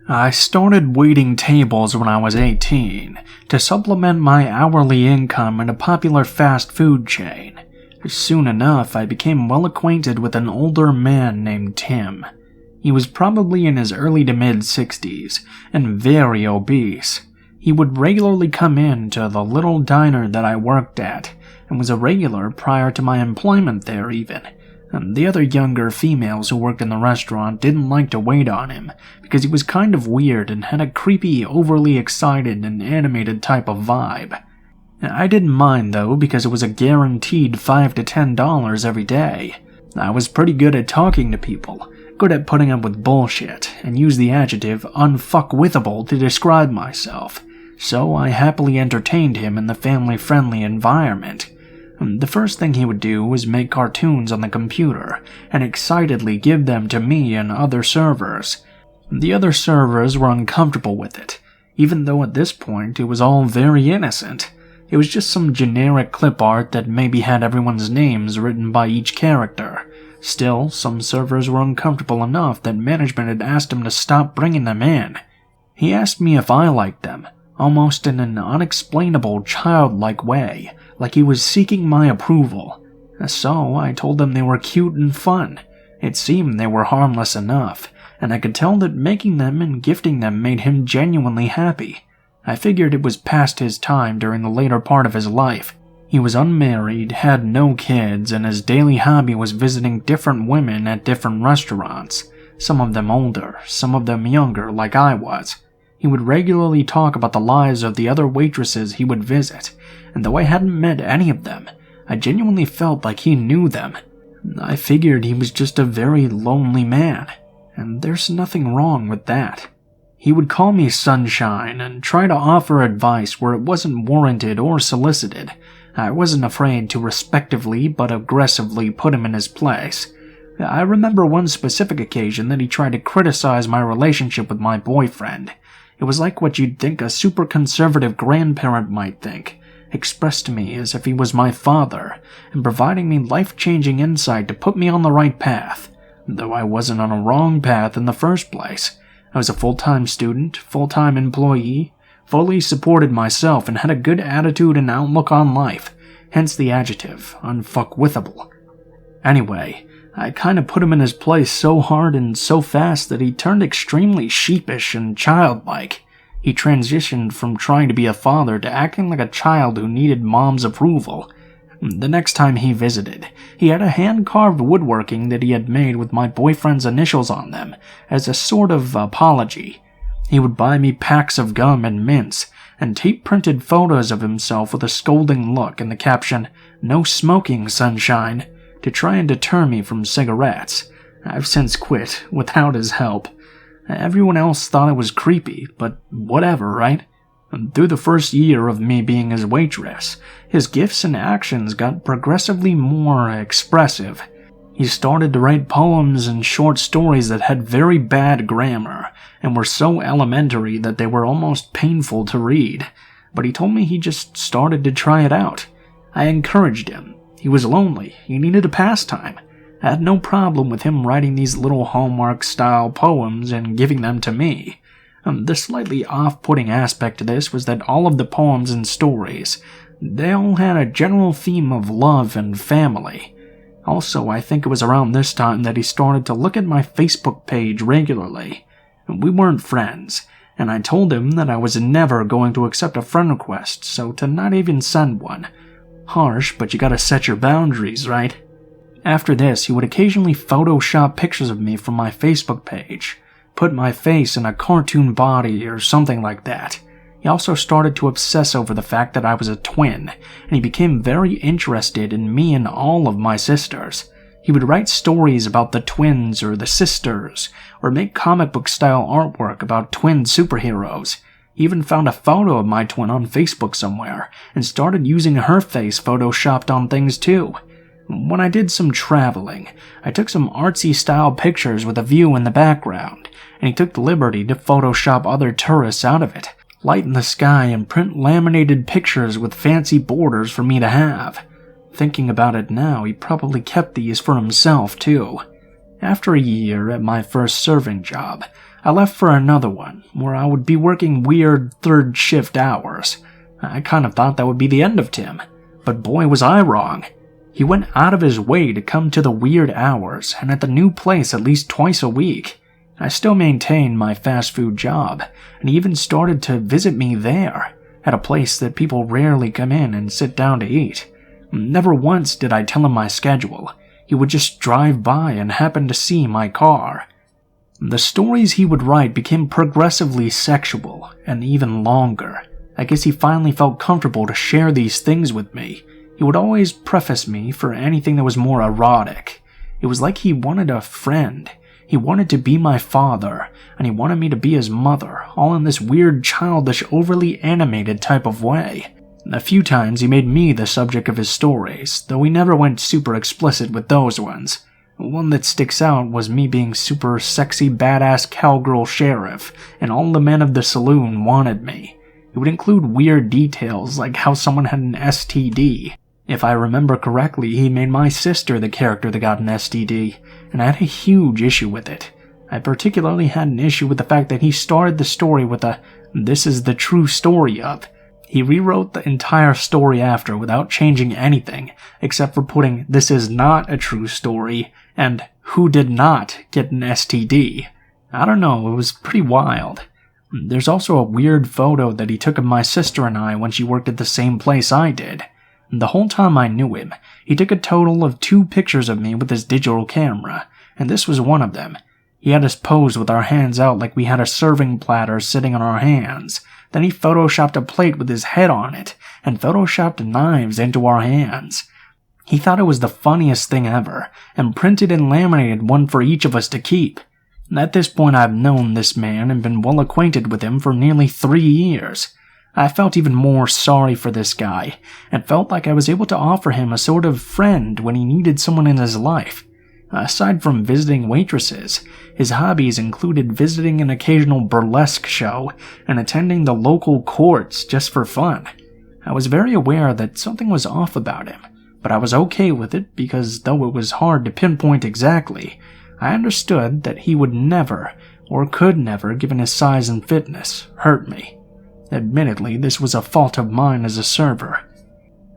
I started waiting tables when I was 18 to supplement my hourly income in a popular fast food chain. Soon enough, I became well acquainted with an older man named Tim. He was probably in his early to mid-60s and very obese. He would regularly come in to the little diner that I worked at, and was a regular prior to my employment there even. The other younger females who worked in the restaurant didn't like to wait on him because he was kind of weird and had a creepy, overly excited and animated type of vibe. I didn't mind though because it was a guaranteed $5 to $10 every day. I was pretty good at talking to people, good at putting up with bullshit, and used the adjective unfuckwithable to describe myself, so I happily entertained him in the family-friendly environment. The first thing he would do was make cartoons on the computer and excitedly give them to me and other servers. The other servers were uncomfortable with it, even though at this point it was all very innocent. It was just some generic clip art that maybe had everyone's names written by each character. Still, some servers were uncomfortable enough that management had asked him to stop bringing them in. He asked me if I liked them, almost in an unexplainable childlike way, like he was seeking my approval. So I told them they were cute and fun. It seemed they were harmless enough, and I could tell that making them and gifting them made him genuinely happy. I figured it was past his time during the later part of his life. He was unmarried, had no kids, and his daily hobby was visiting different women at different restaurants, some of them older, some of them younger like I was. He would regularly talk about the lives of the other waitresses he would visit, and though I hadn't met any of them, I genuinely felt like he knew them. I figured he was just a very lonely man, and there's nothing wrong with that. He would call me Sunshine and try to offer advice where it wasn't warranted or solicited. I wasn't afraid to respectively but aggressively put him in his place. I remember one specific occasion that he tried to criticize my relationship with my boyfriend. It was like what you'd think a super conservative grandparent might think, expressed to me as if he was my father, and providing me life-changing insight to put me on the right path, though I wasn't on a wrong path in the first place. I was a full-time student, full-time employee, fully supported myself, and had a good attitude and outlook on life, hence the adjective, unfuckwithable. Anyway, I kinda put him in his place so hard and so fast that he turned extremely sheepish and childlike. He transitioned from trying to be a father to acting like a child who needed mom's approval. The next time he visited, he had a hand-carved woodworking that he had made with my boyfriend's initials on them as a sort of apology. He would buy me packs of gum and mints, and tape-printed photos of himself with a scolding look and the caption, "No smoking, sunshine," to try and deter me from cigarettes. I've since quit, without his help. Everyone else thought it was creepy, but whatever, right? Through the first year of me being his waitress, his gifts and actions got progressively more expressive. He started to write poems and short stories that had very bad grammar, and were so elementary that they were almost painful to read. But he told me he just started to try it out. I encouraged him. He was lonely. He needed a pastime. I had no problem with him writing these little Hallmark-style poems and giving them to me. The slightly off-putting aspect to this was that all of the poems and stories, they all had a general theme of love and family. Also, I think it was around this time that he started to look at my Facebook page regularly. We weren't friends, and I told him that I was never going to accept a friend request, so to not even send one. Harsh, but you gotta set your boundaries, right? After this, he would occasionally Photoshop pictures of me from my Facebook page, put my face in a cartoon body or something like that. He also started to obsess over the fact that I was a twin, and he became very interested in me and all of my sisters. He would write stories about the twins or the sisters, or make comic book style artwork about twin superheroes. He even found a photo of my twin on Facebook somewhere, and started using her face photoshopped on things too. When I did some traveling, I took some artsy-style pictures with a view in the background, and he took the liberty to Photoshop other tourists out of it, lighten the sky, and print laminated pictures with fancy borders for me to have. Thinking about it now, he probably kept these for himself, too. After a year at my first serving job, I left for another one where I would be working weird third shift hours. I kind of thought that would be the end of Tim, but boy was I wrong. He went out of his way to come to the weird hours and at the new place at least twice a week. I still maintained my fast food job, and he even started to visit me there, at a place that people rarely come in and sit down to eat. Never once did I tell him my schedule. He would just drive by and happen to see my car. The stories he would write became progressively sexual and even longer. I guess he finally felt comfortable to share these things with me. He would always preface me for anything that was more erotic. It was like he wanted a friend. He wanted to be my father, and he wanted me to be his mother, all in this weird, childish, overly animated type of way. A few times he made me the subject of his stories, though he never went super explicit with those ones. One that sticks out was me being super sexy badass cowgirl sheriff, and all the men of the saloon wanted me. It would include weird details like how someone had an STD. If I remember correctly, he made my sister the character that got an STD, and I had a huge issue with it. I particularly had an issue with the fact that he started the story with a "this is the true story of." He rewrote the entire story after without changing anything, except for putting "this is not a true story" and "who did not get an STD." I don't know, it was pretty wild. There's also a weird photo that he took of my sister and I when she worked at the same place I did. The whole time I knew him, he took a total of 2 pictures of me with his digital camera, and this was one of them. He had us pose with our hands out like we had a serving platter sitting on our hands. Then he photoshopped a plate with his head on it, and photoshopped knives into our hands. He thought it was the funniest thing ever, and printed and laminated one for each of us to keep. At this point I've known this man and been well acquainted with him for nearly 3 years. I felt even more sorry for this guy, and felt like I was able to offer him a sort of friend when he needed someone in his life. Aside from visiting waitresses, his hobbies included visiting an occasional burlesque show and attending the local courts just for fun. I was very aware that something was off about him, but I was okay with it because though it was hard to pinpoint exactly, I understood that he would never, or could never, given his size and fitness, hurt me. Admittedly, this was a fault of mine as a server.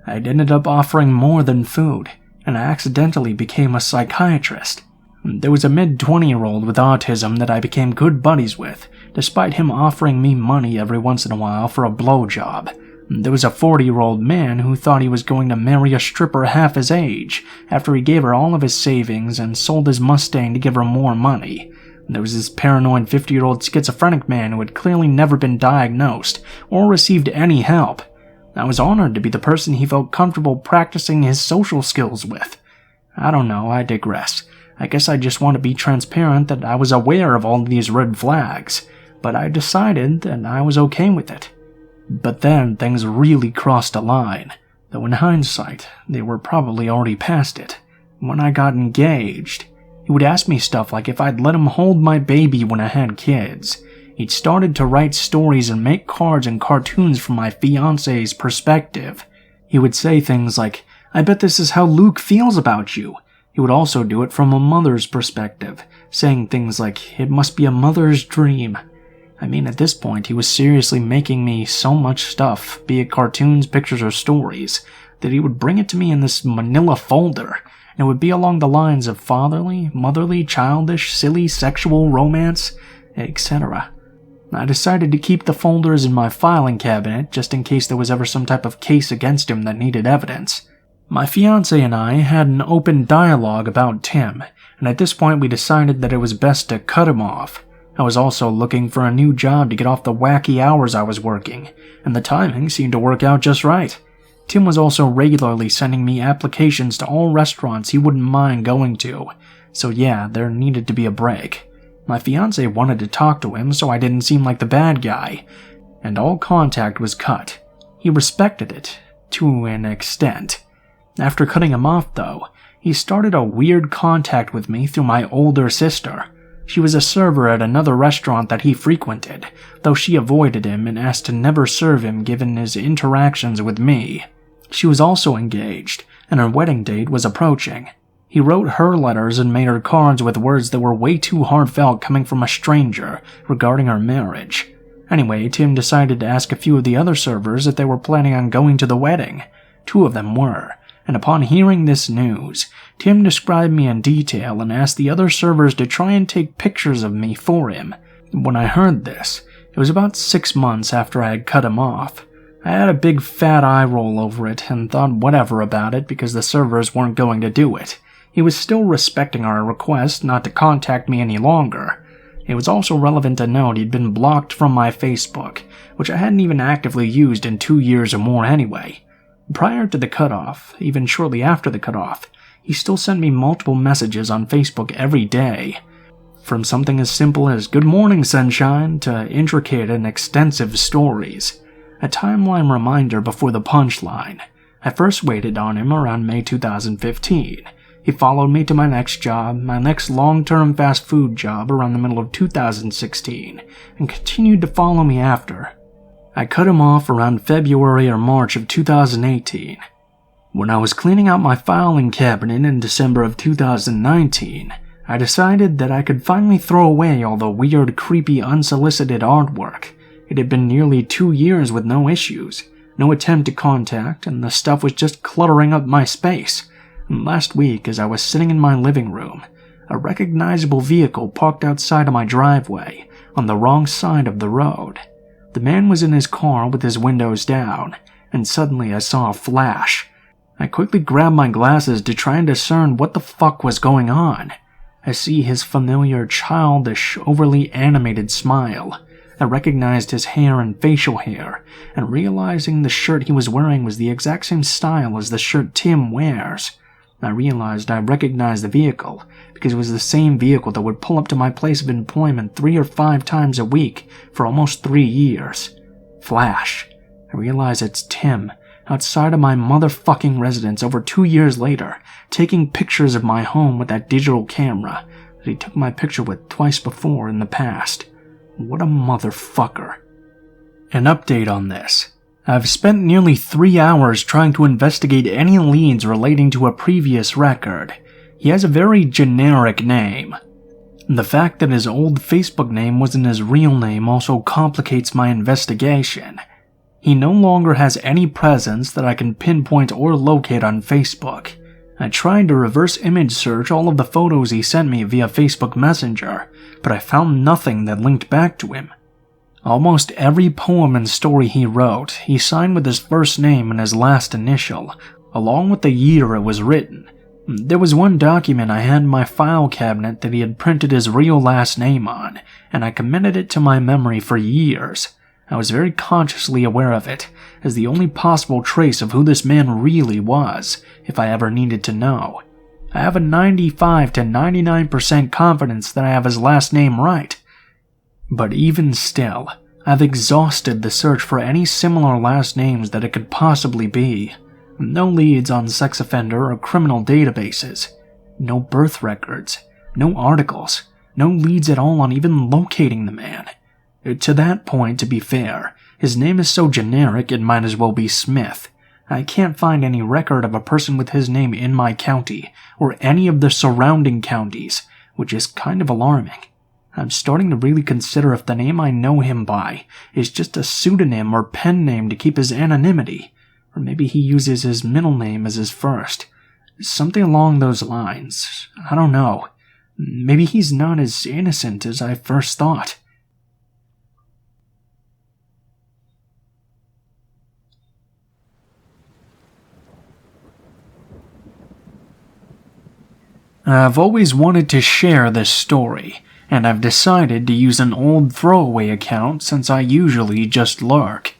I'd ended up offering more than food, and I accidentally became a psychiatrist. There was a mid-20-year-old with autism that I became good buddies with, despite him offering me money every once in a while for a blowjob. There was a 40-year-old man who thought he was going to marry a stripper half his age after he gave her all of his savings and sold his Mustang to give her more money. There was this paranoid 50-year-old schizophrenic man who had clearly never been diagnosed or received any help. I was honored to be the person he felt comfortable practicing his social skills with. I don't know, I digress. I guess I just want to be transparent that I was aware of all these red flags, but I decided that I was okay with it. But then things really crossed a line, though in hindsight, they were probably already past it. When I got engaged, he would ask me stuff like if I'd let him hold my baby when I had kids. He'd started to write stories and make cards and cartoons from my fiancé's perspective. He would say things like, "I bet this is how Luke feels about you." He would also do it from a mother's perspective, saying things like, "It must be a mother's dream." I mean, at this point, he was seriously making me so much stuff, be it cartoons, pictures, or stories, that he would bring it to me in this manila folder, and it would be along the lines of fatherly, motherly, childish, silly, sexual, romance, etc. I decided to keep the folders in my filing cabinet just in case there was ever some type of case against him that needed evidence. My fiancé and I had an open dialogue about Tim, and at this point we decided that it was best to cut him off. I was also looking for a new job to get off the wacky hours I was working, and the timing seemed to work out just right. Tim was also regularly sending me applications to all restaurants he wouldn't mind going to, so yeah, there needed to be a break. My fiancé wanted to talk to him so I didn't seem like the bad guy, and all contact was cut. He respected it, to an extent. After cutting him off, though, he started a weird contact with me through my older sister. She was a server at another restaurant that he frequented, though she avoided him and asked to never serve him given his interactions with me. She was also engaged, and her wedding date was approaching. He wrote her letters and made her cards with words that were way too heartfelt coming from a stranger regarding our marriage. Anyway, Tim decided to ask a few of the other servers if they were planning on going to the wedding. 2 of them were, and upon hearing this news, Tim described me in detail and asked the other servers to try and take pictures of me for him. When I heard this, it was about 6 months after I had cut him off. I had a big fat eye roll over it and thought whatever about it because the servers weren't going to do it. He was still respecting our request not to contact me any longer. It was also relevant to note he'd been blocked from my Facebook, which I hadn't even actively used in 2 years or more anyway. Prior to the cutoff, even shortly after the cutoff, he still sent me multiple messages on Facebook every day. From something as simple as "Good morning, sunshine" to intricate and extensive stories. A timeline reminder before the punchline. I first waited on him around May 2015. He followed me to my next job, my next long-term fast food job around the middle of 2016, and continued to follow me after. I cut him off around February or March of 2018. When I was cleaning out my filing cabinet in December of 2019, I decided that I could finally throw away all the weird, creepy, unsolicited artwork. It had been nearly 2 years with no issues, no attempt to contact, and the stuff was just cluttering up my space. And last week, as I was sitting in my living room, a recognizable vehicle parked outside of my driveway, on the wrong side of the road. The man was in his car with his windows down, and suddenly I saw a flash. I quickly grabbed my glasses to try and discern what the fuck was going on. I see his familiar, childish, overly animated smile. I recognized his hair and facial hair, and realizing the shirt he was wearing was the exact same style as the shirt Tim wears. I realized I recognized the vehicle, because it was the same vehicle that would pull up to my place of employment 3 or 5 times a week for almost 3 years. Flash. I realize it's Tim, outside of my motherfucking residence over 2 years later, taking pictures of my home with that digital camera that he took my picture with twice before in the past. What a motherfucker. An update on this. I've spent nearly 3 hours trying to investigate any leads relating to a previous record. He has a very generic name. The fact that his old Facebook name wasn't his real name also complicates my investigation. He no longer has any presence that I can pinpoint or locate on Facebook. I tried to reverse image search all of the photos he sent me via Facebook Messenger, but I found nothing that linked back to him. Almost every poem and story he wrote, he signed with his first name and his last initial, along with the year it was written. There was one document I had in my file cabinet that he had printed his real last name on, and I committed it to my memory for years. I was very consciously aware of it, as the only possible trace of who this man really was, if I ever needed to know. I have a 95 to 99% confidence that I have his last name right. But even still, I've exhausted the search for any similar last names that it could possibly be. No leads on sex offender or criminal databases. No birth records. No articles. No leads at all on even locating the man. To that point, to be fair, his name is so generic it might as well be Smith. I can't find any record of a person with his name in my county, or any of the surrounding counties, which is kind of alarming. I'm starting to really consider if the name I know him by is just a pseudonym or pen name to keep his anonymity, or maybe he uses his middle name as his first. Something along those lines. I don't know. Maybe he's not as innocent as I first thought. I've always wanted to share this story, and I've decided to use an old throwaway account since I usually just lurk.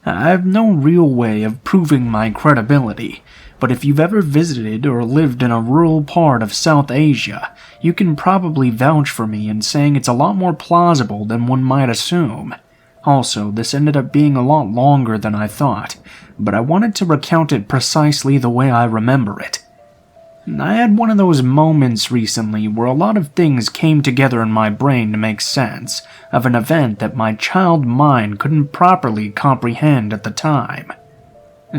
I have no real way of proving my credibility, but if you've ever visited or lived in a rural part of South Asia, you can probably vouch for me in saying it's a lot more plausible than one might assume. Also, this ended up being a lot longer than I thought, but I wanted to recount it precisely the way I remember it. I had one of those moments recently where a lot of things came together in my brain to make sense of an event that my child mind couldn't properly comprehend at the time.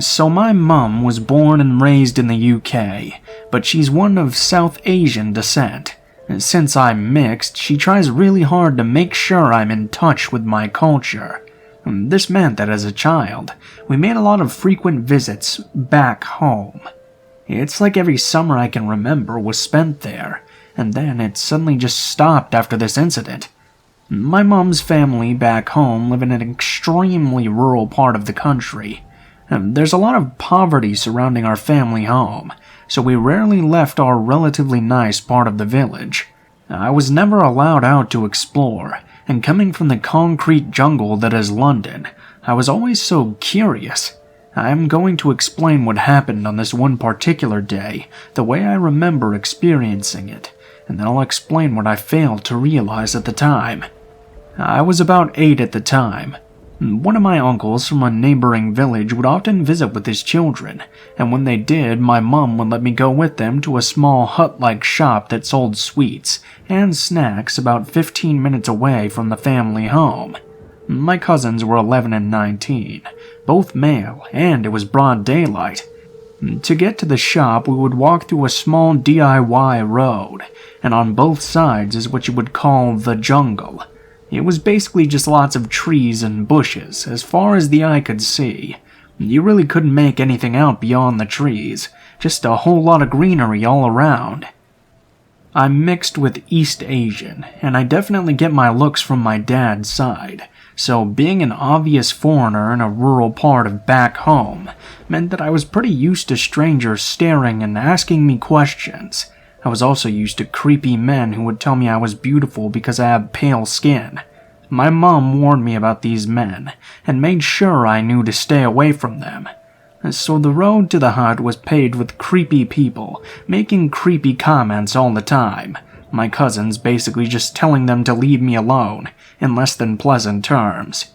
So my mum was born and raised in the UK, but she's one of South Asian descent. Since I'm mixed, she tries really hard to make sure I'm in touch with my culture. This meant that as a child, we made a lot of frequent visits back home. It's like every summer I can remember was spent there, and then it suddenly just stopped after this incident. My mom's family back home live in an extremely rural part of the country. There's a lot of poverty surrounding our family home, so we rarely left our relatively nice part of the village. I was never allowed out to explore, and coming from the concrete jungle that is London, I was always so curious. I am going to explain what happened on this one particular day, the way I remember experiencing it, and then I'll explain what I failed to realize at the time. I was about 8 at the time. One of my uncles from a neighboring village would often visit with his children, and when they did, my mum would let me go with them to a small hut-like shop that sold sweets and snacks about 15 minutes away from the family home. My cousins were 11 and 19, both male, and it was broad daylight. To get to the shop, we would walk through a small DIY road, and on both sides is what you would call the jungle. It was basically just lots of trees and bushes, as far as the eye could see. You really couldn't make anything out beyond the trees, just a whole lot of greenery all around. I'm mixed with East Asian, and I definitely get my looks from my dad's side, so being an obvious foreigner in a rural part of back home meant that I was pretty used to strangers staring and asking me questions. I was also used to creepy men who would tell me I was beautiful because I have pale skin. My mom warned me about these men, and made sure I knew to stay away from them. So the road to the hut was paved with creepy people, making creepy comments all the time. My cousins basically just telling them to leave me alone, in less than pleasant terms.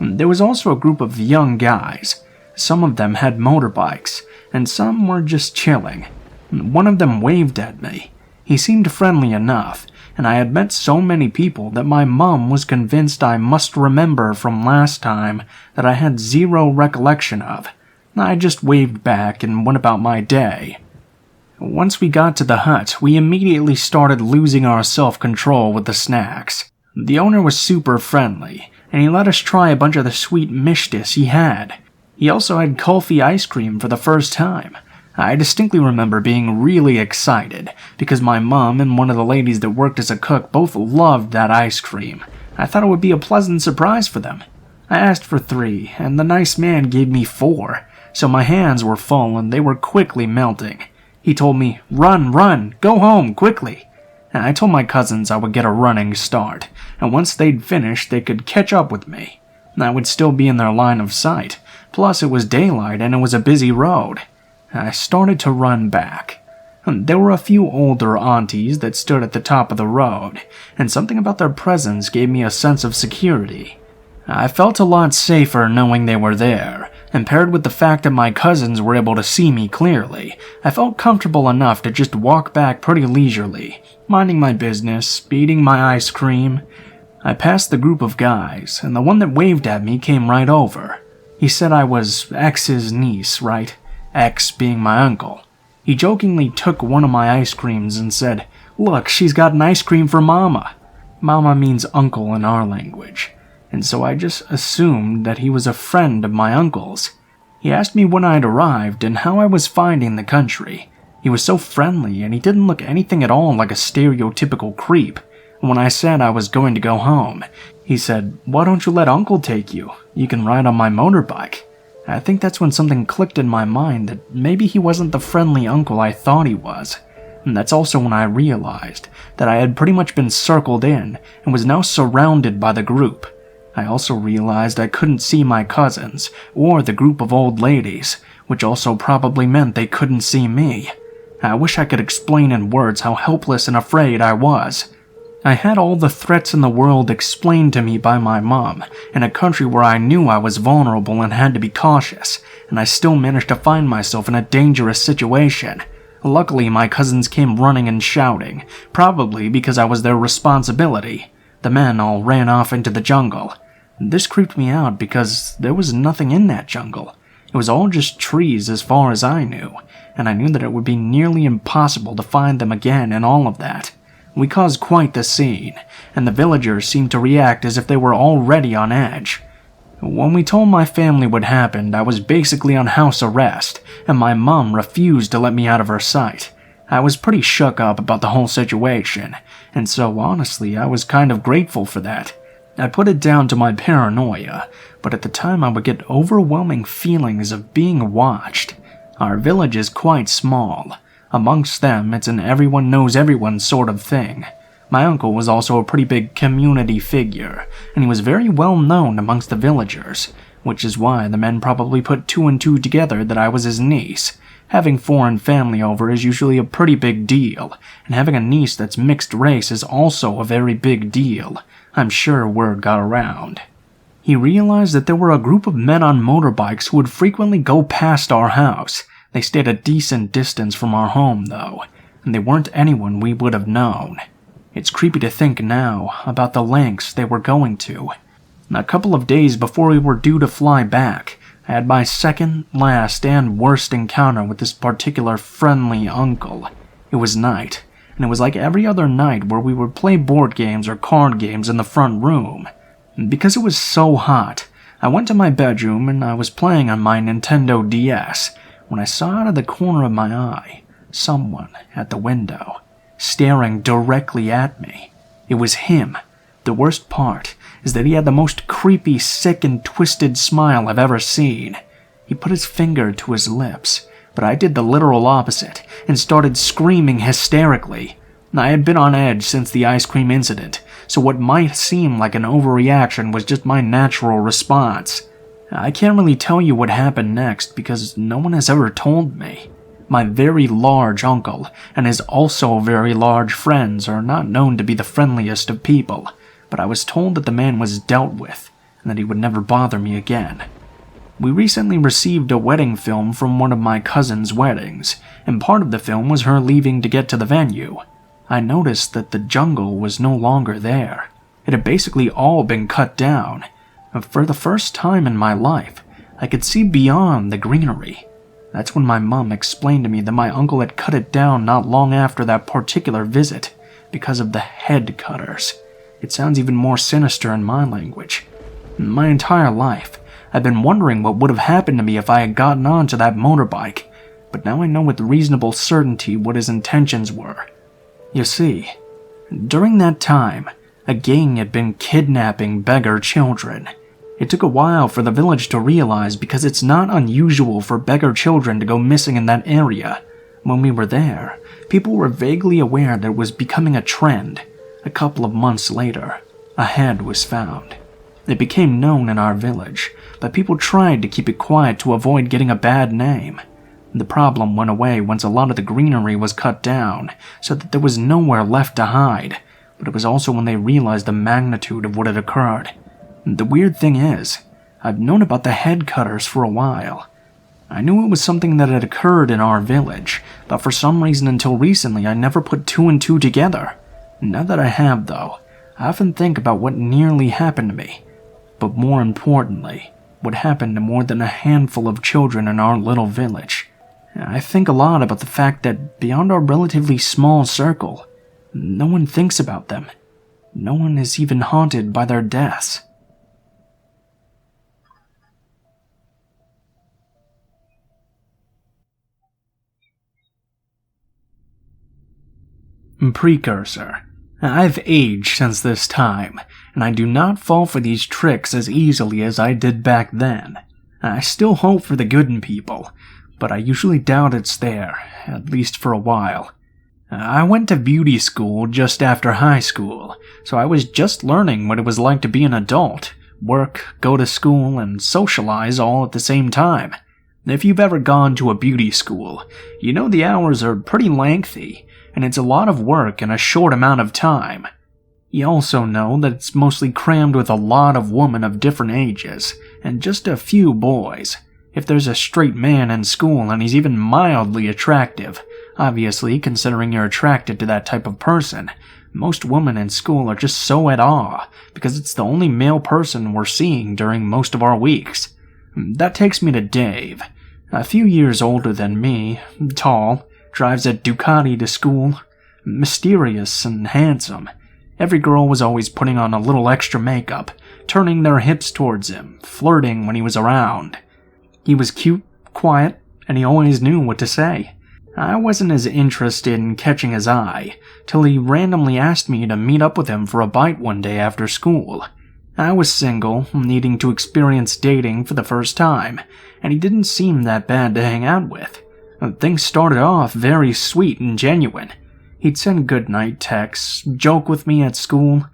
There was also a group of young guys. Some of them had motorbikes, and some were just chilling. One of them waved at me. He seemed friendly enough, and I had met so many people that my mum was convinced I must remember from last time that I had zero recollection of. I just waved back and went about my day. Once we got to the hut, we immediately started losing our self-control with the snacks. The owner was super friendly, and he let us try a bunch of the sweet mishtis he had. He also had kulfi ice cream for the first time. I distinctly remember being really excited, because my mom and one of the ladies that worked as a cook both loved that ice cream. I thought it would be a pleasant surprise for them. I asked for 3, and the nice man gave me 4, so my hands were full and they were quickly melting. He told me, run, go home, quickly. And I told my cousins I would get a running start, and once they'd finished they could catch up with me. I would still be in their line of sight, plus it was daylight and it was a busy road. I started to run back. There were a few older aunties that stood at the top of the road, and something about their presence gave me a sense of security. I felt a lot safer knowing they were there, and paired with the fact that my cousins were able to see me clearly, I felt comfortable enough to just walk back pretty leisurely, minding my business, eating my ice cream. I passed the group of guys, and the one that waved at me came right over. He said I was X's niece, right? X being my uncle. He jokingly took one of my ice creams and said, "Look, she's got an ice cream for Mama." Mama means uncle in our language, and so I just assumed that he was a friend of my uncle's. He asked me when I'd arrived and how I was finding the country. He was so friendly and he didn't look anything at all like a stereotypical creep. When I said I was going to go home, he said, "Why don't you let Uncle take you? You can ride on my motorbike." I think that's when something clicked in my mind that maybe he wasn't the friendly uncle I thought he was. And that's also when I realized that I had pretty much been circled in and was now surrounded by the group. I also realized I couldn't see my cousins or the group of old ladies, which also probably meant they couldn't see me. I wish I could explain in words how helpless and afraid I was. I had all the threats in the world explained to me by my mom, in a country where I knew I was vulnerable and had to be cautious, and I still managed to find myself in a dangerous situation. Luckily, my cousins came running and shouting, probably because I was their responsibility. The men all ran off into the jungle. This creeped me out because there was nothing in that jungle. It was all just trees as far as I knew, and I knew that it would be nearly impossible to find them again and all of that. We caused quite the scene, and the villagers seemed to react as if they were already on edge. When we told my family what happened, I was basically on house arrest, and my mom refused to let me out of her sight. I was pretty shook up about the whole situation, and so honestly, I was kind of grateful for that. I put it down to my paranoia, but at the time I would get overwhelming feelings of being watched. Our village is quite small. Amongst them, it's an everyone knows everyone sort of thing. My uncle was also a pretty big community figure, and he was very well known amongst the villagers, which is why the men probably put 2 and 2 together that I was his niece. Having foreign family over is usually a pretty big deal, and having a niece that's mixed race is also a very big deal. I'm sure word got around. He realized that there were a group of men on motorbikes who would frequently go past our house. They stayed a decent distance from our home, though, and they weren't anyone we would have known. It's creepy to think now about the lengths they were going to. A couple of days before we were due to fly back, I had my second, last, and worst encounter with this particular friendly uncle. It was night, and it was like every other night where we would play board games or card games in the front room. And because it was so hot, I went to my bedroom and I was playing on my Nintendo DS when I saw out of the corner of my eye someone at the window, staring directly at me. It was him. The worst part is that he had the most creepy, sick, and twisted smile I've ever seen. He put his finger to his lips, but I did the literal opposite and started screaming hysterically. I had been on edge since the ice cream incident, so what might seem like an overreaction was just my natural response. I can't really tell you what happened next because no one has ever told me. My very large uncle and his also very large friends are not known to be the friendliest of people, but I was told that the man was dealt with and that he would never bother me again. We recently received a wedding film from one of my cousin's weddings, and part of the film was her leaving to get to the venue. I noticed that the jungle was no longer there. It had basically all been cut down. For the first time in my life, I could see beyond the greenery. That's when my mom explained to me that my uncle had cut it down not long after that particular visit, because of the head cutters. It sounds even more sinister in my language. My entire life, I've been wondering what would have happened to me if I had gotten onto that motorbike, but now I know with reasonable certainty what his intentions were. You see, during that time, a gang had been kidnapping beggar children. It took a while for the village to realize because it's not unusual for beggar children to go missing in that area. When we were there, people were vaguely aware that it was becoming a trend. A couple of months later, a head was found. It became known in our village, but people tried to keep it quiet to avoid getting a bad name. The problem went away once a lot of the greenery was cut down, so that there was nowhere left to hide, but it was also when they realized the magnitude of what had occurred. The weird thing is, I've known about the head cutters for a while. I knew it was something that had occurred in our village, but for some reason until recently I never put 2 and 2 together. Now that I have, though, I often think about what nearly happened to me, but more importantly, what happened to more than a handful of children in our little village. I think a lot about the fact that beyond our relatively small circle, no one thinks about them. No one is even haunted by their deaths. Precursor. I've aged since this time, and I do not fall for these tricks as easily as I did back then. I still hope for the good in people, but I usually doubt it's there, at least for a while. I went to beauty school just after high school, so I was just learning what it was like to be an adult, work, go to school, and socialize all at the same time. If you've ever gone to a beauty school, you know the hours are pretty lengthy, and it's a lot of work in a short amount of time. You also know that it's mostly crammed with a lot of women of different ages, and just a few boys. If there's a straight man in school and he's even mildly attractive, obviously considering you're attracted to that type of person, most women in school are just so at awe, because it's the only male person we're seeing during most of our weeks. That takes me to Dave. A few years older than me, tall, drives a Ducati to school, mysterious and handsome. Every girl was always putting on a little extra makeup, turning their hips towards him, flirting when he was around. He was cute, quiet, and he always knew what to say. I wasn't as interested in catching his eye, till he randomly asked me to meet up with him for a bite one day after school. I was single, needing to experience dating for the first time, and he didn't seem that bad to hang out with. Things started off very sweet and genuine. He'd send goodnight texts, joke with me at school.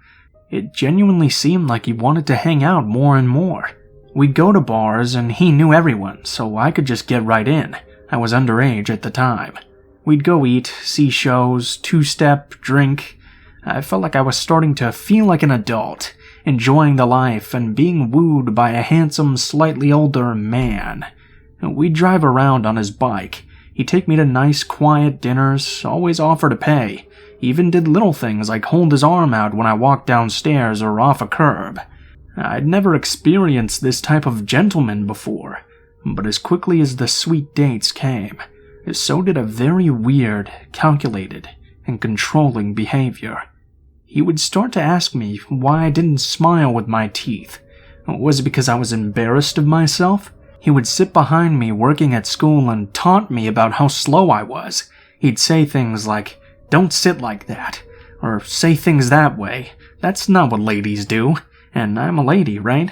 It genuinely seemed like he wanted to hang out more and more. We'd go to bars, and he knew everyone, so I could just get right in. I was underage at the time. We'd go eat, see shows, two-step, drink. I felt like I was starting to feel like an adult, enjoying the life and being wooed by a handsome, slightly older man. We'd drive around on his bike. He'd take me to nice, quiet dinners, always offer to pay. He even did little things like hold his arm out when I walked downstairs or off a curb. I'd never experienced this type of gentleman before. But as quickly as the sweet dates came, so did a very weird, calculated, and controlling behavior. He would start to ask me why I didn't smile with my teeth. Was it because I was embarrassed of myself? He would sit behind me working at school and taunt me about how slow I was. He'd say things like, "Don't sit like that," or "Say things that way. That's not what ladies do. And I'm a lady, right?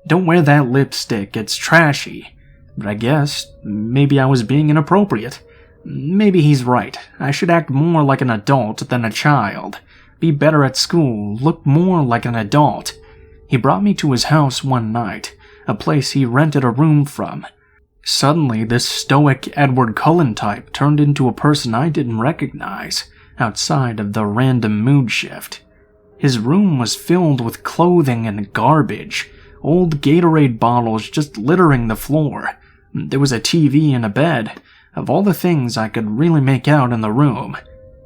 Don't wear that lipstick, it's trashy." But I guess, maybe I was being inappropriate. Maybe he's right. I should act more like an adult than a child. Be better at school, look more like an adult. He brought me to his house one night, a place he rented a room from. Suddenly, this stoic Edward Cullen type turned into a person I didn't recognize, outside of the random mood shift. His room was filled with clothing and garbage, old Gatorade bottles just littering the floor. There was a TV and a bed. Of all the things I could really make out in the room,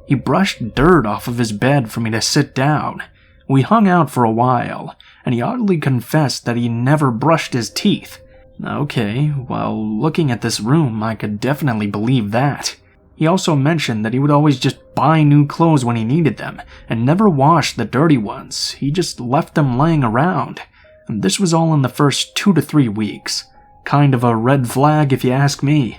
he brushed dirt off of his bed for me to sit down. We hung out for a while, and he oddly confessed that he never brushed his teeth. Okay, well, looking at this room, I could definitely believe that. He also mentioned that he would always just buy new clothes when he needed them, and never wash the dirty ones. He just left them laying around. And this was all in the first 2 to 3 weeks. Kind of a red flag if you ask me.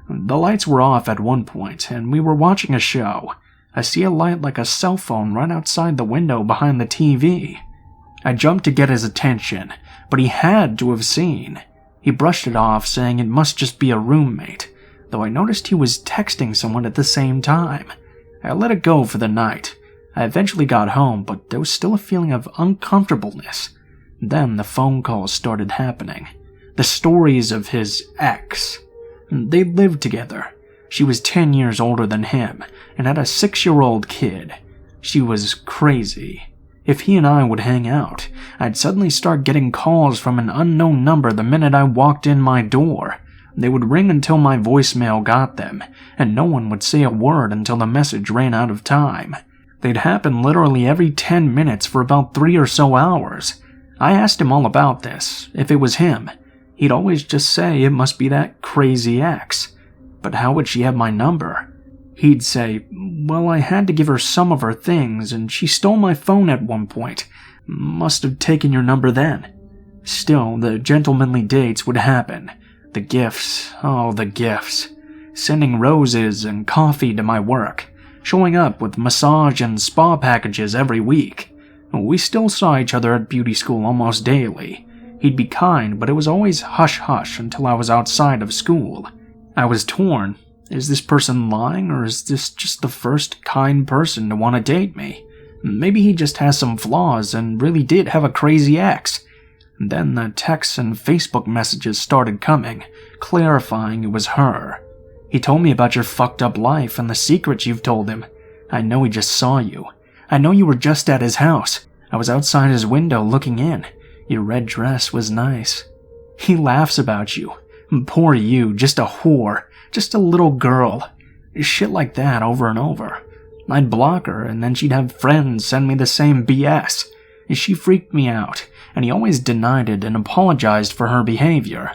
The lights were off at one point, and we were watching a show. I see a light like a cell phone right outside the window behind the TV. I jumped to get his attention, but he had to have seen. He brushed it off, saying it must just be a roommate, though I noticed he was texting someone at the same time. I let it go for the night. I eventually got home, but there was still a feeling of uncomfortableness. Then the phone calls started happening. The stories of his ex. They lived together. She was 10 years older than him and had a 6-year-old kid. She was crazy. If he and I would hang out, I'd suddenly start getting calls from an unknown number the minute I walked in my door. They would ring until my voicemail got them, and no one would say a word until the message ran out of time. They'd happen literally every 10 minutes for about 3 or so hours. I asked him all about this, if it was him. He'd always just say it must be that crazy ex. But how would she have my number? He'd say, well, I had to give her some of her things, and she stole my phone at one point. Must have taken your number then. Still, the gentlemanly dates would happen. The gifts, oh, the gifts. Sending roses and coffee to my work. Showing up with massage and spa packages every week. We still saw each other at beauty school almost daily. He'd be kind, but it was always hush-hush until I was outside of school. I was torn. Is this person lying, or is this just the first kind person to want to date me? Maybe he just has some flaws and really did have a crazy ex. Then the texts and Facebook messages started coming, clarifying it was her. He told me about your fucked up life and the secrets you've told him. I know he just saw you. I know you were just at his house. I was outside his window looking in. Your red dress was nice. He laughs about you. Poor you, just a whore. Just a little girl. Shit like that over and over. I'd block her, and then she'd have friends send me the same BS. She freaked me out, and he always denied it and apologized for her behavior.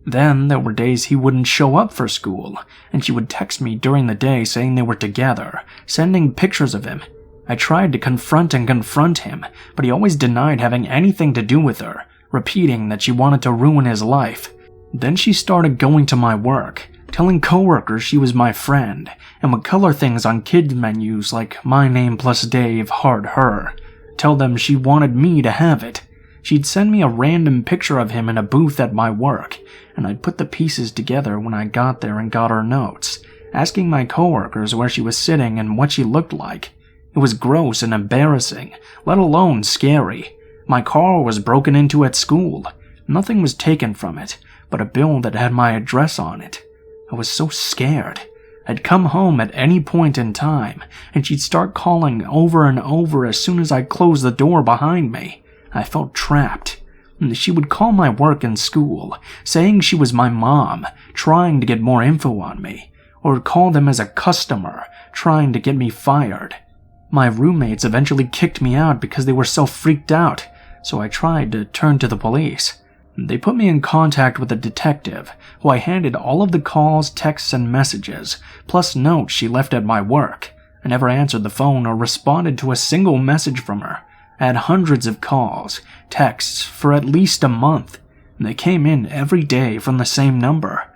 Then there were days he wouldn't show up for school, and she would text me during the day saying they were together, sending pictures of him. I tried to confront him, but he always denied having anything to do with her, repeating that she wanted to ruin his life. Then she started going to my work, telling coworkers she was my friend, and would color things on kids' menus like my name plus Dave, heart her. Tell them she wanted me to have it. She'd send me a random picture of him in a booth at my work, and I'd put the pieces together when I got there and got her notes, asking my coworkers where she was sitting and what she looked like. It was gross and embarrassing, let alone scary. My car was broken into at school. Nothing was taken from it, but a bill that had my address on it. I was so scared. I'd come home at any point in time, and she'd start calling over and over as soon as I closed the door behind me. I felt trapped. She would call my work and school, saying she was my mom, trying to get more info on me, or call them as a customer, trying to get me fired. My roommates eventually kicked me out because they were so freaked out, so I tried to turn to the police. They put me in contact with a detective, who I handed all of the calls, texts, and messages, plus notes she left at my work. I never answered the phone or responded to a single message from her. I had hundreds of calls, texts, for at least a month. They came in every day from the same number.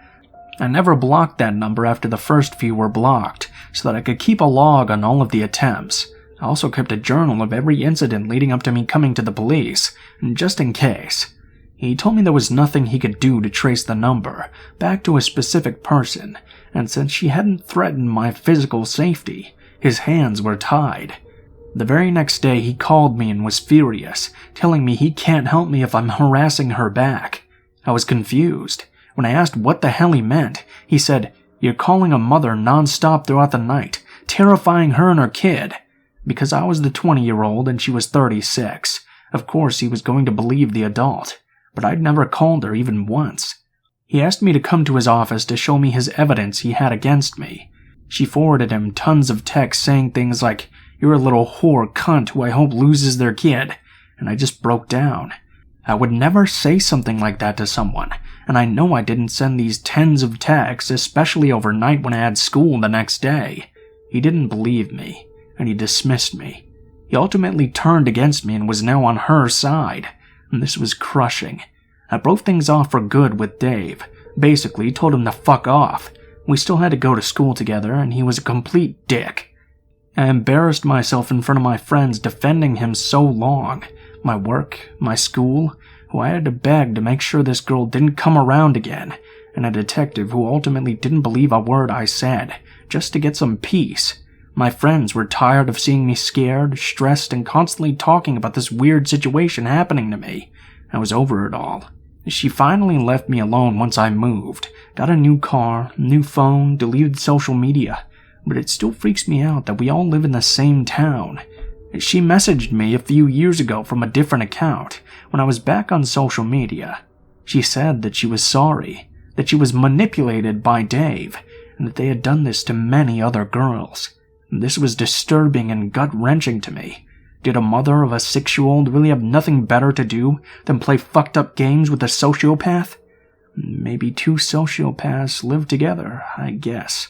I never blocked that number after the first few were blocked, so that I could keep a log on all of the attempts. I also kept a journal of every incident leading up to me coming to the police, just in case. He told me there was nothing he could do to trace the number back to a specific person, and since she hadn't threatened my physical safety, his hands were tied. The very next day he called me and was furious, telling me he can't help me if I'm harassing her back. I was confused. When I asked what the hell he meant, he said, "You're calling a mother non-stop throughout the night, terrifying her and her kid." Because I was the 20-year-old and she was 36, of course he was going to believe the adult, but I'd never called her even once. He asked me to come to his office to show me his evidence he had against me. She forwarded him tons of texts saying things like, "You're a little whore cunt who I hope loses their kid," and I just broke down. I would never say something like that to someone, and I know I didn't send these tens of texts, especially overnight when I had school the next day. He didn't believe me, and he dismissed me. He ultimately turned against me and was now on her side, and this was crushing. I broke things off for good with Dave, basically told him to fuck off. We still had to go to school together, and he was a complete dick. I embarrassed myself in front of my friends defending him so long. My work, my school, who I had to beg to make sure this girl didn't come around again, and a detective who ultimately didn't believe a word I said, just to get some peace. My friends were tired of seeing me scared, stressed, and constantly talking about this weird situation happening to me. I was over it all. She finally left me alone once I moved, got a new car, new phone, deleted social media, but it still freaks me out that we all live in the same town. She messaged me a few years ago from a different account when I was back on social media. She said that she was sorry, that she was manipulated by Dave, and that they had done this to many other girls. This was disturbing and gut-wrenching to me. Did a mother of a 6-year-old really have nothing better to do than play fucked-up games with a sociopath? Maybe two sociopaths live together, I guess.